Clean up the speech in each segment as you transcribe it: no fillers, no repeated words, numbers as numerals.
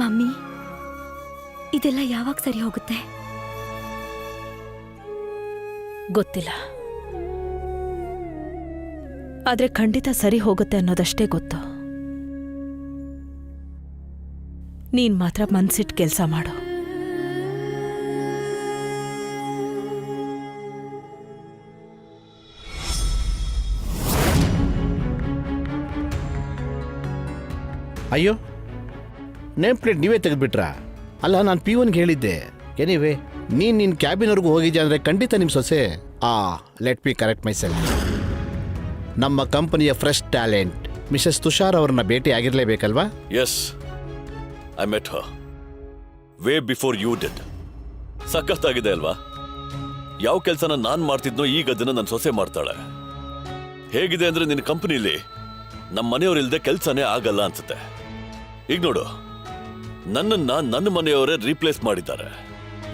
Mummy, ಇದೆಲ್ಲ ಯಾವಾಗ ಸರಿ ಹೋಗುತ್ತೆ? ಗೊತ್ತಿಲ್ಲ, ಆದ್ರೆ ಖಂಡಿತ ಸರಿ ಹೋಗುತ್ತೆ ಅನ್ನೋದಷ್ಟೇ ಗೊತ್ತು. ನೀನ್ ಮಾತ್ರ ಮನ್ಸಿಟ್ಟು ಕೆಲಸ ಮಾಡು. ಅಯ್ಯೋ, ನೇಮ್ ಪ್ಲೇಟ್ ನೀವೇ ತೆಗೆದ್ಬಿಟ್ರಾ? ಅಲ್ಲ, ನಾನು ಪಿವನ್ಗೆ ಹೇಳಿದ್ದೆ. ಎನಿವೇ, ನಿನ್ನ ಕ್ಯಾಬಿನ್ವರೆಗೂ ಹೋಗಿದ್ದೆ ಅಂದರೆ ಖಂಡಿತ ನಿಮ್ಮ ಸೊಸೆ ಲೆಟ್ ಮಿ ಕರೆಕ್ಟ್ ಮೈ ಸೆಲ್ಫ್, ನಮ್ಮ ಕಂಪನಿಯ ಫ್ರೆಶ್ ಟ್ಯಾಲೆಂಟ್ ಮಿಸಸ್ ತುಷಾರ್ ಅವ್ರನ್ನ ಭೇಟಿ ಆಗಿರಲೇಬೇಕಲ್ವಾ? Yes, I met her way before you did. ಸಖತ್ತಾಗಿದೆ ಅಲ್ವಾ? ಯಾವ ಕೆಲಸನ ನಾನು ಮಾಡ್ತಿದ್ನೋ ಈಗ ಅದನ್ನ ನನ್ನ ಸೊಸೆ ಮಾಡ್ತಾಳೆ. ಹೇಗಿದೆ ಅಂದ್ರೆ ನಿನ್ನ ಕಂಪನಿಲಿ ನಮ್ಮ ಮನೆಯವರಿಲ್ಲದೆ ಕೆಲಸನೇ ಆಗಲ್ಲ ಅನ್ಸುತ್ತೆ. ಈಗ ನೋಡು, ನನ್ನನ್ನ ನನ್ನ ಮನೆಯವರೇ ರೀಪ್ಲೇಸ್ ಮಾಡಿದ್ದಾರೆ.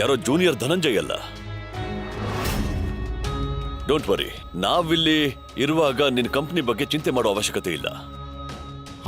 ಯಾರೋ ಜೂನಿಯರ್ ಧನಂಜಯ್ ಅಲ್ಲ. ಡೋಂಟ್ ವರಿ, ನಾವಿಲ್ಲಿ ಇರುವಾಗ ನಿನ್ನ ಕಂಪನಿ ಬಗ್ಗೆ ಚಿಂತೆ ಮಾಡೋ ಅವಶ್ಯಕತೆ ಇಲ್ಲ.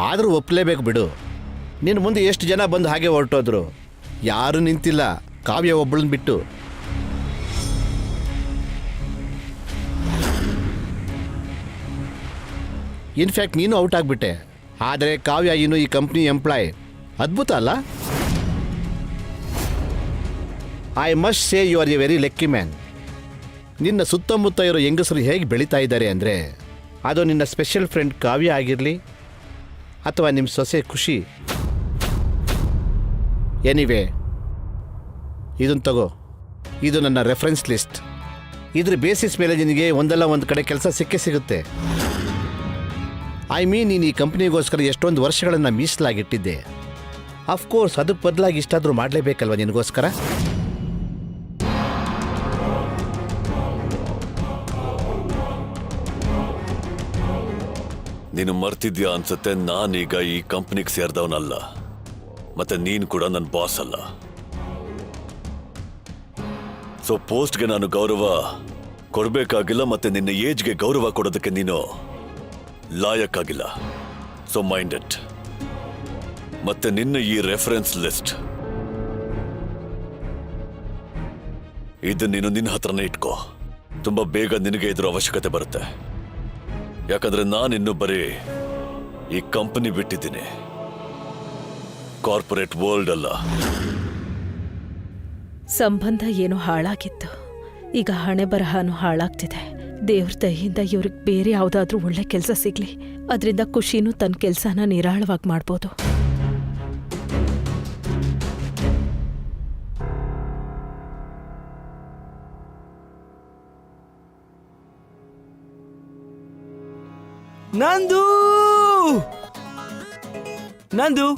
ಆದರೂ ಒಪ್ಪಲೇಬೇಕು ಬಿಡು. ನಿನ್ನ ಮುಂದೆ ಎಷ್ಟು ಜನ ಬಂದು ಹಾಗೆ ಹೊರಟೋದ್ರು, ಯಾರು ನಿಂತಿಲ್ಲ, ಕಾವ್ಯ ಒಬ್ಬಳನ್ನ ಬಿಟ್ಟು. ಇನ್ಫ್ಯಾಕ್ಟ್ ನೀನು ಔಟ್ ಆಗಿಬಿಟ್ಟೆ. ಆದರೆ ಕಾವ್ಯ ಇನ್ನು ಈ ಕಂಪ್ನಿ ಎಂಪ್ಲಾಯ್. ಅದ್ಭುತ ಅಲ್ಲ? I must say you are a very lucky man. ನಿನ್ನ ಸುತ್ತಮುತ್ತ ಇರೋ ಹೆಂಗಸರು ಹೇಗೆ ಬೆಳೀತಾ ಇದ್ದಾರೆ ಅಂದರೆ, ಅದು ನಿನ್ನ ಸ್ಪೆಷಲ್ ಫ್ರೆಂಡ್ ಕಾವ್ಯ ಆಗಿರಲಿ ಅಥವಾ ನಿಮ್ಮ ಸೊಸೆ ಖುಷಿ. ಎನಿವೇ, ಇದನ್ನು ತಗೋ. ಇದು ನನ್ನ ರೆಫರೆನ್ಸ್ ಲಿಸ್ಟ್. ಇದ್ರ ಬೇಸಿಸ್ ಮೇಲೆ ನಿನಗೆ ಒಂದಲ್ಲ ಒಂದು ಕಡೆ ಕೆಲಸ ಸಿಕ್ಕೇ ಸಿಗುತ್ತೆ. ಐ ಮೀನ್, ನೀನು ಈ ಕಂಪ್ನಿಗೋಸ್ಕರ ಎಷ್ಟೊಂದು ವರ್ಷಗಳನ್ನು ಮೀಸಲಾಗಿಟ್ಟಿದ್ದೆ. ಅಫ್ಕೋರ್ಸ್ ಅದಕ್ಕೆ ಬದಲಾಗಿ ಇಷ್ಟಾದರೂ ಮಾಡಲೇಬೇಕಲ್ವ ನಿನಗೋಸ್ಕರ? ನೀನು ಮರ್ತಿದ್ಯಾ ಅನ್ಸುತ್ತೆ, ನಾನೀಗ ಈ ಕಂಪನಿಗೆ ಸೇರಿದವನಲ್ಲ, ಮತ್ತೆ ನೀನು ಕೂಡ ನನ್ನ ಬಾಸ್ ಅಲ್ಲ. ಸೊ ಪೋಸ್ಟ್ಗೆ ನಾನು ಗೌರವ ಕೊಡಬೇಕಾಗಿಲ್ಲ, ಮತ್ತೆ ನಿನ್ನ ಏಜ್ಗೆ ಗೌರವ ಕೊಡೋದಕ್ಕೆ ನೀನು ಲಾಯಕ್ಕಾಗಿಲ್ಲ. So mind it. ಮತ್ತೆ ನಿನ್ನ ಈ ರೆಫರೆನ್ಸ್ ಲಿಸ್ಟ್ ಇದು ನೀನು ನಿನ್ನ ಹತ್ರನೇ ಇಟ್ಕೋ. ತುಂಬಾ ಬೇಗ ನಿನಗೆ ಇದ್ರ ಅವಶ್ಯಕತೆ ಬರುತ್ತೆ. ಯಾಕಂದ್ರೆ ನಾನಿನ್ನು ಬರೀ ಈ ಕಂಪನಿ ಬಿಟ್ಟಿದ್ದೀನಿ, ಕಾರ್ಪೊರೇಟ್ ವರ್ಲ್ಡ್ ಅಲ್ಲ. ಸಂಬಂಧ ಏನೋ ಹಾಳಾಗಿತ್ತು, ಈಗ ಹಣೆ ಬರಹನೂ ಹಾಳಾಗ್ತಿದೆ. ದೇವ್ರ ದಯೆಯಿಂದ ಇವ್ರಿಗೆ ಬೇರೆ ಯಾವುದಾದ್ರೂ ಒಳ್ಳೆ ಕೆಲಸ ಸಿಗ್ಲಿ, ಅದರಿಂದ ಖುಷಿನೂ ತನ್ನ ಕೆಲಸನ ನಿರಾಳವಾಗಿ ಮಾಡ್ಬೋದು. ನಂದು ನಂದು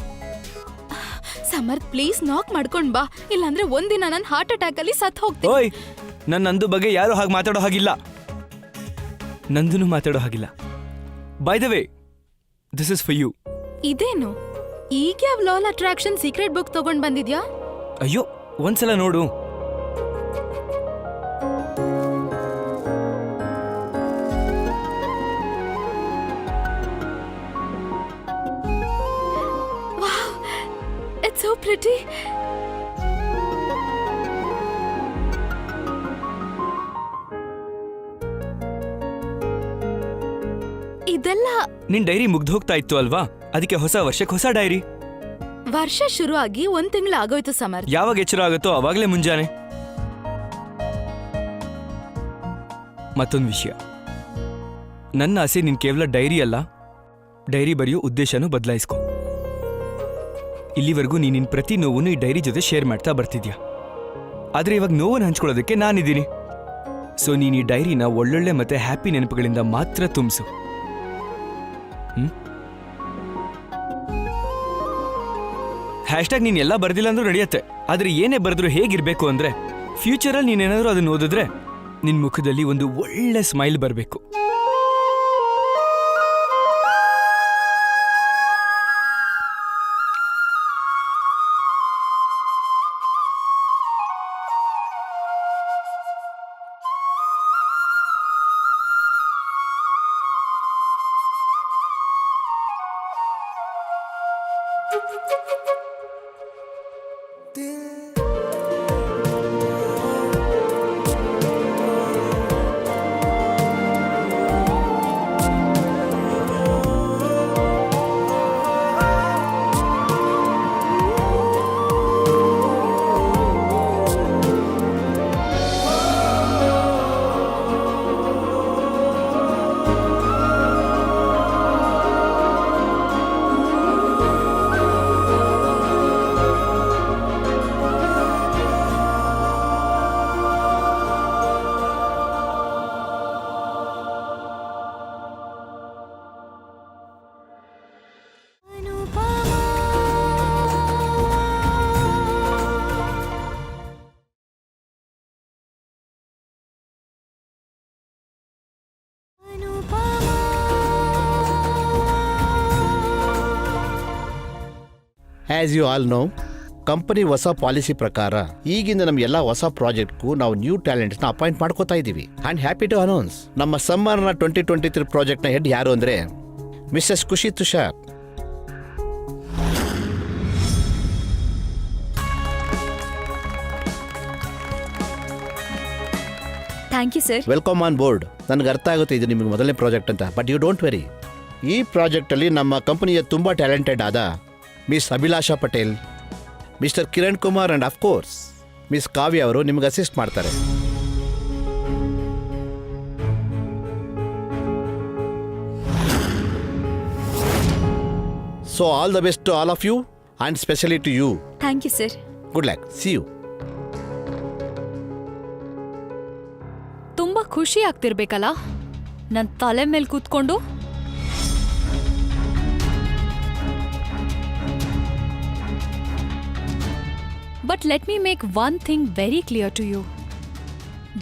ಸಮರ್ಥ್, ಪ್ಲೀಸ್ ನಾಕ್ ಮಾಡ್ಕೊಂಡ್ ಬಾ, ಇಲ್ಲಾಂದ್ರೆ ಒಂದಿನ ನಾನು ಹಾರ್ಟ್ ಅಟ್ಯಾಕ್ ಅಲ್ಲಿ ಸತ್ ಹೋಗ್ತೀನಿ. ಓಯ್, ನನ್ನ ನಂದು ಬಗ್ಗೆ ಯಾರು ಹಾಗೆ ಮಾತಾಡೋ ಹಾಗಿಲ್ಲ. ನಂದನು ಮಾತಾಡೋ ಹಾಗಿಲ್ಲ. By the way, this is for you. ಇದೇನು ಈಗ ಯಾವ ಲಾಲ್ ಅಟ್ರಾಕ್ಷನ್ ಸೀಕ್ರೆಟ್ ಬುಕ್ ತಗೊಂಡ್ ಬಂದಿದ್ಯಾ? ಅಯ್ಯೋ, ಒಂದ್ಸಲ ನೋಡು. It's so pretty. ಇದೆಲ್ಲ ನಿನ್ ಡೈರಿ ಮುಗ್ದು ಹೋಗ್ತಾ ಇತ್ತು ಅಲ್ವಾ, ಅದಕ್ಕೆ ಹೊಸ ವರ್ಷಕ್ಕೆ ಹೊಸ ಡೈರಿ. ವರ್ಷ ಶುರು ಆಗಿ 1 ತಿಂಗಳು ಆಗೋಯ್ತು ಸಮರ್ಥ್. ಯಾವಾಗ ಎಚ್ಚರ ಆಗುತ್ತೋ ಅವಾಗಲೇ ಮುಂಜಾನೆ. ಮತ್ತೊಂದು ವಿಷಯ, ನನ್ನ ಆಸೆ ನಿನ್ ಕೇವಲ ಡೈರಿ ಅಲ್ಲ, ಡೈರಿ ಬರೆಯೋ ಉದ್ದೇಶನೂ ಬದಲಾಯಿಸ್ಕೊ. ಇಲ್ಲಿವರೆಗೂ ನೀನಿನ್ ಪ್ರತಿ ನೋವನ್ನು ಈ ಡೈರಿ ಜೊತೆ ಶೇರ್ ಮಾಡ್ತಾ ಬರ್ತಿದ್ಯಾ, ಆದ್ರೆ ಇವಾಗ ನೋವನ್ನು ಹಂಚ್ಕೊಳ್ಳೋದಕ್ಕೆ ನಾನಿದ್ದೀನಿ. ಸೊ ನೀನ್ ಈ ಡೈರಿನ ಒಳ್ಳೊಳ್ಳೆ ಮತ್ತೆ ಹ್ಯಾಪಿ ನೆನಪುಗಳಿಂದ ಮಾತ್ರ ತುಂಬಿಸು. ಹ್ಯಾಶ್ಟ್ಯಾಗ್ ನೀನ್ ಎಲ್ಲ ಬರ್ದಿಲ್ಲ ಅಂದ್ರೂ ನಡೆಯುತ್ತೆ, ಆದ್ರೆ ಏನೇ ಬರೆದ್ರು ಹೇಗಿರ್ಬೇಕು ಅಂದ್ರೆ, ಫ್ಯೂಚರಲ್ಲಿ ನೀನೇನಾದ್ರೂ ಅದನ್ನ ಓದಿದ್ರೆ ನಿನ್ ಮುಖದಲ್ಲಿ ಒಂದು ಒಳ್ಳೆ ಸ್ಮೈಲ್ ಬರಬೇಕು. As you all know, company ಹೊಸ ಪಾಲಿಸಿ ಪ್ರಕಾರ ಈಗಿಂದ ನಮ್ಮ ಎಲ್ಲ ಹೊಸ ಪ್ರಾಜೆಕ್ಟ್ಗೂ ನಾವು ನ್ಯೂ ಟ್ಯಾಲೆಂಟ್ಸ್ನ ಅಪಾಯಿಂಟ್ ಮಾಡ್ಕೋತಾ ಇದ್ದೀವಿ. ಆ್ಯಂಡ್ ಹ್ಯಾಪಿ ಟು ಅನೌನ್ಸ್, ನಮ್ಮ ಸಮ್ಮರ್ನ 2023 ಪ್ರಾಜೆಕ್ಟ್ನ ಹೆಡ್ ಯಾರು ಅಂದರೆ Mrs Khushi Tushar. Thank you sir. Welcome on board. ನನಗೆ ಅರ್ಥ ಆಗುತ್ತೆ ಇದು ನಿಮಗೆ ಮೊದಲನೇ ಪ್ರಾಜೆಕ್ಟ್ ಅಂತ, ಬಟ್ ಯು ಡೋಂಟ್ ವೆರಿ. ಈ ಪ್ರಾಜೆಕ್ಟಲ್ಲಿ ನಮ್ಮ ಕಂಪನಿಯ ತುಂಬ ಟ್ಯಾಲೆಂಟೆಡ್ ಆದ miss Abhilasha Patel, mister Kiran Kumar and of course miss Kavya ಅವರು ನಿಮಗೆ ಅಸಿಸ್ಟ್ ಮಾಡ್ತಾರೆ. So all the best to all of you and specially to you. Thank you sir. Good luck. See you. ತುಂಬಾ ಖುಷಿ ಆಗ್ತಿರ್ಬೇಕಲ್ಲ ನನ್ನ ತಲೆ ಮೇಲೆ ಕೂತ್ಕೊಂಡು. But let me make one thing very clear to you.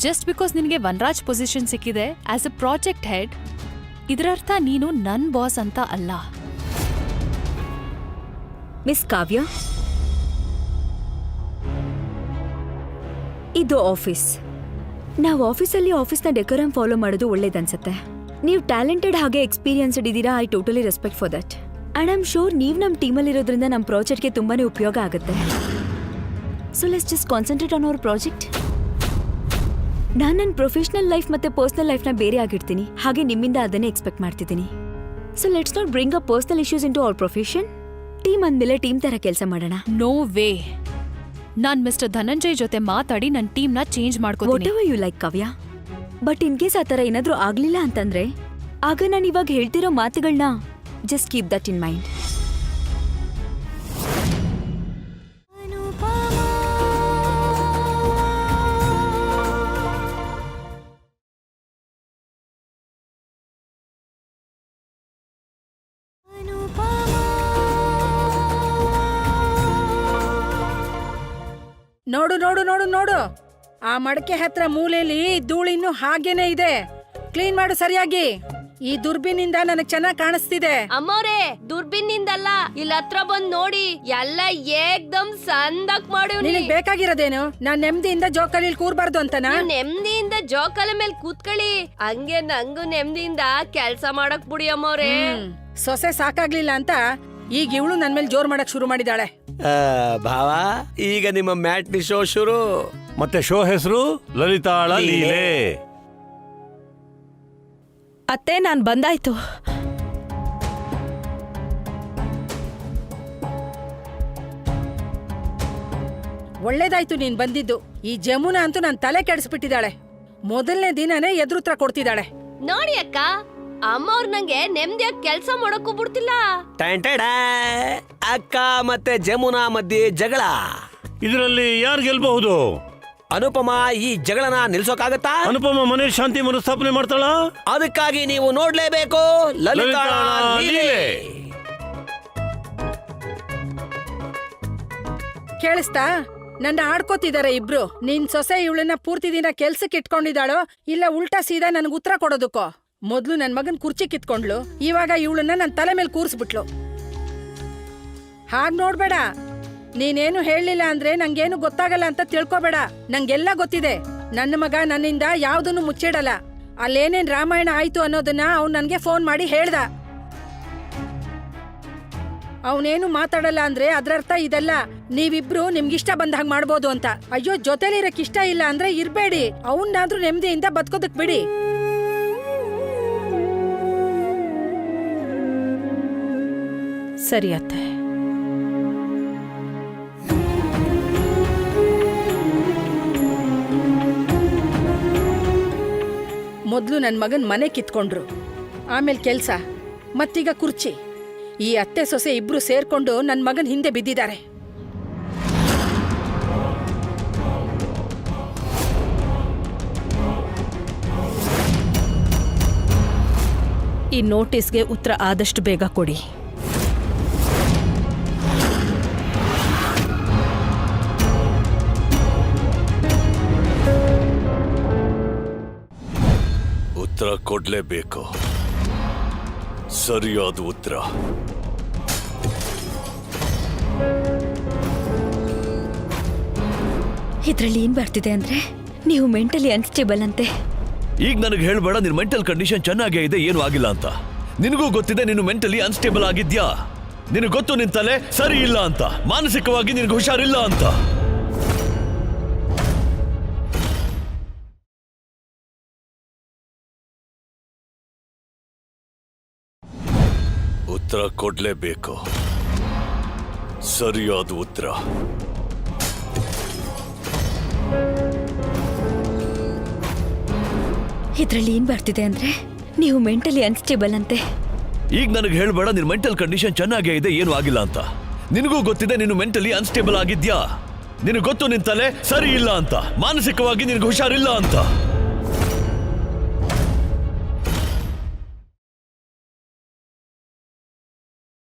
Just because ನಿನಗೆ Vanraj position ಸಿಕ್ಕಿದೆ as a project head, ಇದರರ್ಥ ನೀನು ನನ್ ಬಾಸ್ ಅಂತ ಅಲ್ಲ. ಮಿಸ್ ಕಾವ್ಯ, ಇದು ಆಫೀಸ್. ನಾವು ಆಫೀಸಲ್ಲಿ ಆಫೀಸ್ನ ಡೆಕೋರಮ್ ಫಾಲೋ ಮಾಡೋದು ಒಳ್ಳೇದನ್ಸುತ್ತೆ. ನೀವು ಟ್ಯಾಲೆಂಟೆಡ್ ಹಾಗೆ ಎಕ್ಸ್ಪೀರಿಯನ್ಸ್ಡ್ ಇದ್ದೀರಾ. I totally respect for that. And I am sure ನೀವು ನಮ್ಮ ಟೀಮಲ್ಲಿರೋದ್ರಿಂದ ನಮ್ಮ ಪ್ರಾಜೆಕ್ಟ್ಗೆ ತುಂಬಾನೇ ಉಪಯೋಗ ಆಗುತ್ತೆ. So let's just concentrate on our project. ನಾನು ನನ್ನ ಪ್ರೊಫೆಷನಲ್ ಲೈಫ್ ಮತ್ತೆ ಪರ್ಸನಲ್ ಲೈಫ್ನ ಬೇರೆ ಆಗಿರ್ತೀನಿ, ಹಾಗೆ ನಿಮ್ಮಿಂದ ಅದನ್ನೇ ಎಕ್ಸ್ಪೆಕ್ಟ್ ಮಾಡ್ತಿದ್ದೀನಿ. So let's not bring up personal issues in to our profession. Team ಅಂದಮೇಲೆ ಟೀಮ್ ತರ ಕೆಲಸ ಮಾಡೋಣ. No way. ನಾನ್ ಮಿಸ್ಟರ್ ಧನಂಜಯ್ ಜೊತೆ ಮಾತಾಡಿ ನನ್ನ ಟೀಮ್ನ ಚೇಂಜ್ ವಾಟ್ ಮಾಡ್ಕೋತೀನಿ. Ever you like Kavya. But in case ಆ ಥರ ಏನಾದರೂ ಆಗಲಿಲ್ಲ ಅಂತಂದ್ರೆ ಆಗ ನಾನು ಇವಾಗ ಹೇಳ್ತಿರೋ ಮಾತುಗಳನ್ನ just keep that in mind. ನೋಡು ನೋಡು ನೋಡು ನೋಡು, ಆ ಮಡಕೆ ಹತ್ರ ಮೂಲೆಯಲ್ಲಿ ಧೂಳು ಇನ್ನೂ ಹಾಗೇನೆ ಇದೆ. ಕ್ಲೀನ್ ಮಾಡು ಸರಿಯಾಗಿ. ಈ ದುರ್ಬಿನಿಂದ ನನಗ್ ಚೆನ್ನಾಗ್ ಕಾಣಿಸ್ತಿದೆ. ಅಮ್ಮೋರೆ, ದುರ್ಬಿನ್ನಿಂದಲ್ಲ, ಇಲ್ಲಿ ಹತ್ರ ಬಂದ್ ನೋಡಿ, ಎಲ್ಲ ಏಕ್ದಮ್ ಸಂದಕ್ ಮಾಡಿವ್ನಿ. ನಿನಗ್ ಬೇಕಾಗಿರೋದೇನು? ನಾನ್ ನೆಮ್ಮದಿಯಿಂದ ಜೋಕಾಲಿಲ್ ಕೂರ್ಬಾರ್ದು ಅಂತನಾ? ನೀವ್ ನೆಮ್ಮದಿಯಿಂದ ಜೋಕಾಲ ಮೇಲೆ ಕೂತ್ಕೊಳ್ಳಿ, ಹಂಗೆ ನಂಗೂ ನೆಮ್ಮದಿಯಿಂದ ಕೆಲ್ಸ ಮಾಡಕ್ ಬಿಡಿ ಅಮ್ಮೋರೆ. ಸೊಸೆ ಸಾಕಾಗ್ಲಿಲ್ಲ ಅಂತ ಈಗ ಇವಳು ನನ್ ಮೇಲೆ ಜೋರ್ ಮಾಡಕ್ ಶುರು ಮಾಡಿದಾಳೆ. ಭಾವ, ಈಗ ನಿಮ್ಮ ಮ್ಯಾಟ್ನಿ ಶೋ ಶುರು. ಮತ್ತೆ ಶೋ ಹೆಸರು ಲಲಿತಾಳ ಲೀಲೆ. ಅತ್ತೆ, ನಾನು ಬಂದಾಯ್ತು. ಒಳ್ಳೇದಾಯ್ತು ನೀನ್ ಬಂದಿದ್ದು. ಈ ಜಮುನಾ ಅಂತೂ ನನ್ ತಲೆ ಕೆಡಿಸ್ಬಿಟ್ಟಿದ್ದಾಳೆ. ಮೊದಲನೇ ದಿನನೇ ಎದುರುತ್ರ ಕೊಡ್ತಿದ್ದಾಳೆ. ನೋಡಿ ಅಕ್ಕ, ಅಮ್ಮವ್ರ ನಂಗೆ ನೆಮ್ಮದಿಯಾಗಿ ಕೆಲ್ಸ ಮಾಡಕ್ಕೂ ಬಿಡ್ತಿಲ್ಲ. ಅಕ್ಕ ಮತ್ತೆ ಜಮುನಾ ಮಧ್ಯೆ ಜಗಳ. ಇದರಲ್ಲಿ ಯಾರು ಗೆಲ್ಬಹುದು? ಅನುಪಮ ಈ ಜಗಳನ ನಿಲ್ಸೋಕಾಗತ್ತಾ? ಅನುಪಮ ಮನೆ ಶಾಂತಿ ಮರುಸ್ಥಾಪನೆ ಮಾಡ್ತಾಳ. ಅದಕ್ಕಾಗಿ ನೀವು ನೋಡ್ಲೇಬೇಕು ಲಲಿತಾಳ ಲೀಲೆ. ಕೇಳಿಸ್ತಾ? ನನ್ನ ಆಡ್ಕೋತಿದಾರೆ ಇಬ್ರು. ನಿನ್ ಸೊಸೆ ಇವಳನ್ನ ಪೂರ್ತಿ ದಿನ ಕೆಲ್ಸಕ್ಕೆ ಇಟ್ಕೊಂಡಿದ್ದಾಳೋ ಇಲ್ಲ ಉಲ್ಟಾ ಸೀದಾ ನನ್ಗೆ ಉತ್ತರ ಕೊಡೋದಕ್ಕೋ? ಮೊದ್ಲು ನನ್ ಮಗನ್ ಕುರ್ಚಿ ಕಿತ್ಕೊಂಡ್ಲು, ಇವಾಗ ಇವಳನ್ನ ನನ್ ತಲೆ ಮೇಲೆ ಕೂರಿಸ್ಬಿಟ್ಲು. ಹಾಗ್ ನೋಡ್ಬೇಡ. ನೀನೇನು ಹೇಳಲಿಲ್ಲ ಅಂದ್ರೆ ನಂಗೇನು ಗೊತ್ತಾಗಲ್ಲ ಅಂತ ತಿಳ್ಕೊಬೇಡ. ನಂಗೆಲ್ಲ ಗೊತ್ತಿದೆ. ನನ್ನ ಮಗ ನನ್ನಿಂದ ಯಾವ್ದನ್ನು ಮುಚ್ಚಿಡಲ್ಲ. ಅಲ್ಲೇನೇನ್ ರಾಮಾಯಣ ಆಯ್ತು ಅನ್ನೋದನ್ನ ಅವ್ನು ನನ್ಗೆ ಫೋನ್ ಮಾಡಿ ಹೇಳ್ದ. ಅವನೇನು ಮಾತಾಡಲ್ಲ ಅಂದ್ರೆ ಅದ್ರರ್ಥ ಇದಲ್ಲ, ನೀವಿಬ್ರು ನಿಮ್ಗಿಷ್ಟ ಬಂದಾಗ ಮಾಡ್ಬೋದು ಅಂತ. ಅಯ್ಯೋ, ಜೊತೆಲಿರಕ್ ಇಷ್ಟ ಇಲ್ಲ ಅಂದ್ರೆ ಇರ್ಬೇಡಿ, ಅವನ್ನಾದ್ರೂ ನೆಮ್ಮದಿಯಿಂದ ಬದುಕೋದಕ್ ಬಿಡಿ. ಸರಿ ಅತ್ತೆ. ಮೊದ್ಲು ನನ್ ಮಗನ್ ಮನೆ ಕಿತ್ಕೊಂಡ್ರು, ಆಮೇಲೆ ಕೆಲ್ಸ, ಮತ್ತೀಗ ಕುರ್ಚಿ. ಈ ಅತ್ತೆ ಸೊಸೆ ಇಬ್ರು ಸೇರ್ಕೊಂಡು ನನ್ ಮಗನ್ ಹಿಂದೆ ಬಿದ್ದಿದ್ದಾರೆ. ಈ ನೋಟಿಸ್ಗೆ ಉತ್ತರ ಆದಷ್ಟು ಬೇಗ ಕೊಡಿ. ಉತ್ತರ ಕೊಡ್ಲೇಬೇಕು, ಸರಿಯಾದ ಉತ್ತರ. ಇದ್ರಲ್ಲಿ ಏನ್ ಬರ್ತಿದೆ ಅಂದ್ರೆ ನೀವು ಮೆಂಟಲಿ ಅನ್ಸ್ಟೇಬಲ್ ಅಂತೆ. ಈಗ ನನಗೆ ಹೇಳ್ಬೇಡ ನಿನ್ ಮೆಂಟಲ್ ಕಂಡೀಷನ್ ಚೆನ್ನಾಗೇ ಇದೆ, ಏನು ಆಗಿಲ್ಲ ಅಂತ. ನಿನಗೂ ಗೊತ್ತಿದೆ ನೀನು ಮೆಂಟಲಿ ಅನ್ಸ್ಟೇಬಲ್ ಆಗಿದ್ಯಾ. ನಿನಗೆ ಗೊತ್ತು ನಿನ್ ತಲೆ ಸರಿ ಇಲ್ಲ ಅಂತ, ಮಾನಸಿಕವಾಗಿ ನಿನಗೆ ಹುಷಾರಿಲ್ಲ ಅಂತ. ಉತ್ತರ ಕೊಡ್ಲೇಬೇಕು, ಸರಿಯಾದ ಉತ್ತರ. ಇದ್ರಲ್ಲಿ ಏನ್ ಬರ್ತಿದೆ ಅಂದ್ರೆ ನೀವು ಮೆಂಟಲಿ ಅನ್ಸ್ಟೇಬಲ್ ಅಂತೆ. ಈಗ ನನಗೆ ಹೇಳ್ಬೇಡ ನಿನ್ ಮೆಂಟಲ್ ಕಂಡೀಷನ್ ಚೆನ್ನಾಗೇ ಇದೆ, ಏನು ಆಗಿಲ್ಲ ಅಂತ. ನಿನಗೂ ಗೊತ್ತಿದೆ ನೀನು ಮೆಂಟಲಿ ಅನ್ಸ್ಟೇಬಲ್ ಆಗಿದ್ಯಾ. ನಿನಗೆ ಗೊತ್ತು ನಿನ್ ತಲೆ ಸರಿ ಇಲ್ಲ ಅಂತ, ಮಾನಸಿಕವಾಗಿ ನಿನಗೆ ಹುಷಾರಿಲ್ಲ ಅಂತ.